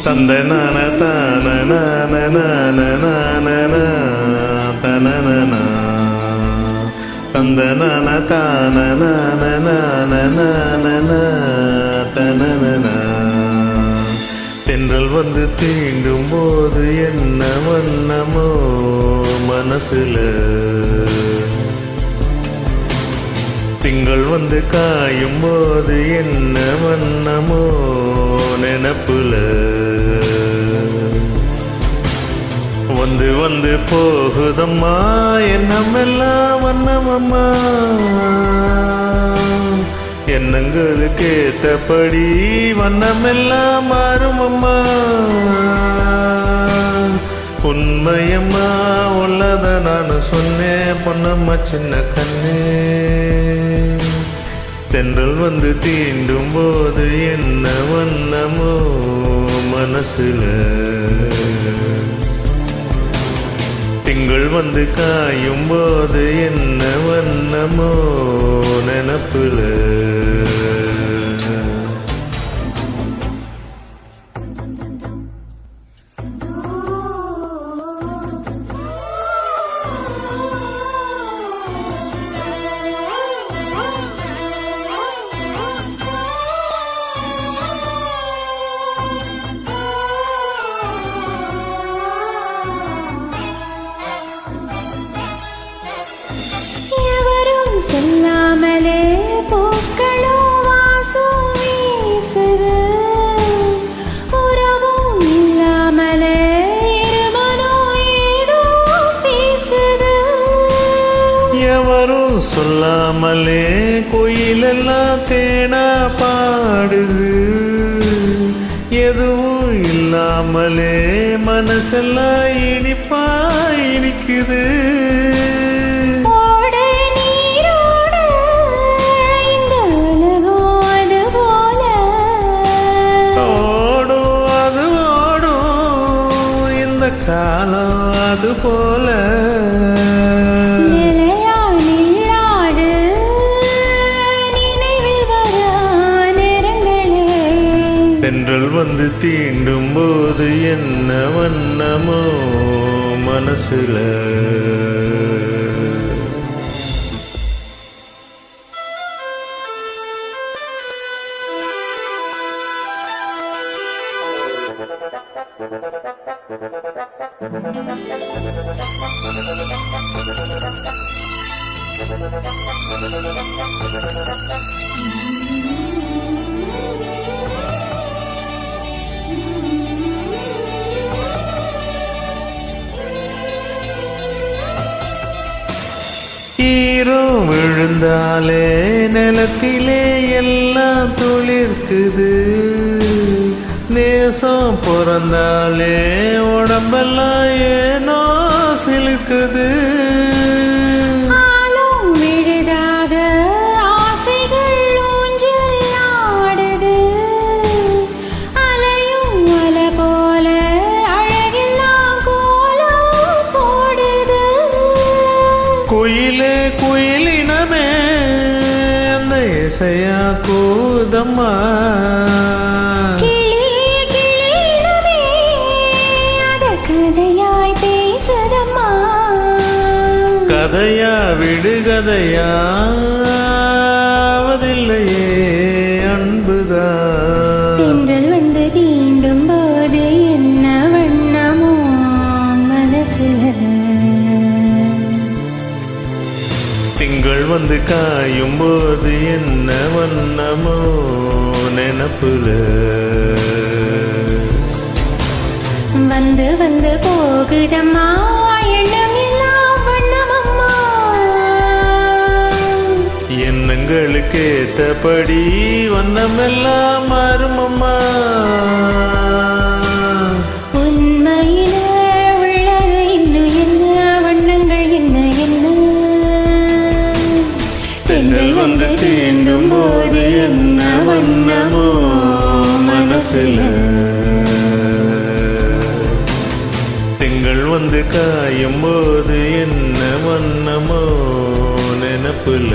தந்தனான தான நான நான நான தனன தந்தனான தான நான நான நான தனன. தென்றல் வந்து தீண்டும் போது என்ன வண்ணமோ மனசுல, திங்கள் வந்து காயும் போது என்ன வண்ணமோ நினப்புல. வந்து வந்து போகுதம்மா எண்ணமெல்லாம் வண்ணமம்மா, எண்ணங்களுக்கு ஏத்தபடி வண்ணமெல்லாம் மாறுமம்மா. உண்மையம்மா உள்ளத நான் சொன்னேன் பொன்னம்மா சின்ன கண்ணே. தென்றல் வந்து தீண்டும் போது என்ன வண்ணமோ மனசுல, திங்கள் வந்து காயும் போது என்ன வண்ணமோ நினப்புல. சொல்லாமலே பூக்களோ வாசம் வீசுது, உறவும் இல்லாமலே இருமனோ ஏதோ பேசுது. எவரும் சொல்லாமலே கோயிலெல்லாம் தேனா பாடுது, எதுவும் இல்லாமலே மனசெல்லாம் இனிப்பா இனிக்குது. காலம் அது போல நிலையாடு நினைவில் வர நேரங்களே. தென்றல் வந்து தீண்டும் போது என்ன வண்ணமோ மனசுல. ஈரோ விழுந்தாலே நிலத்திலே எல்லாம் துளிர்க்குது, நேசம் பிறந்தாலே உடம்பெல்லாம் ஏனோ சிலுக்குது. விழுதாக ஆசைகள் ஊஞ்சல் ஆடுது, அலையும் அலை போல அழகெல்லாம் கோலம் போடுது. குயிலே குயிலினமே அந்த இசையா கூதம்மா, கதையாய் பேசுதம்மா. கதையா விடுகதையாவதில்லையே அன்புதான். தென்றல் வந்து தீண்டும் போது என்ன வண்ணமோ மனசுல, திங்கள் வந்து காயும் போது என்ன வண்ணமோ நினப்புல. வந்து வந்து போகுதம்மா எண்ணம் எல்லாம் வண்ணமம்மா, எண்ணங்களுக்கு ஏத்தபடி வண்ணமெல்லாம் மாறுமம்மா. உண்மையிலே உள்ளது இன்னும் என்ன வண்ணங்கள் என்ன என்ன. தென்றல் வந்து தீண்டும் போது என்ன வண்ணமோ மனசுல. வந்து காயும் போது என்ன வண்ணமோ நினப்புல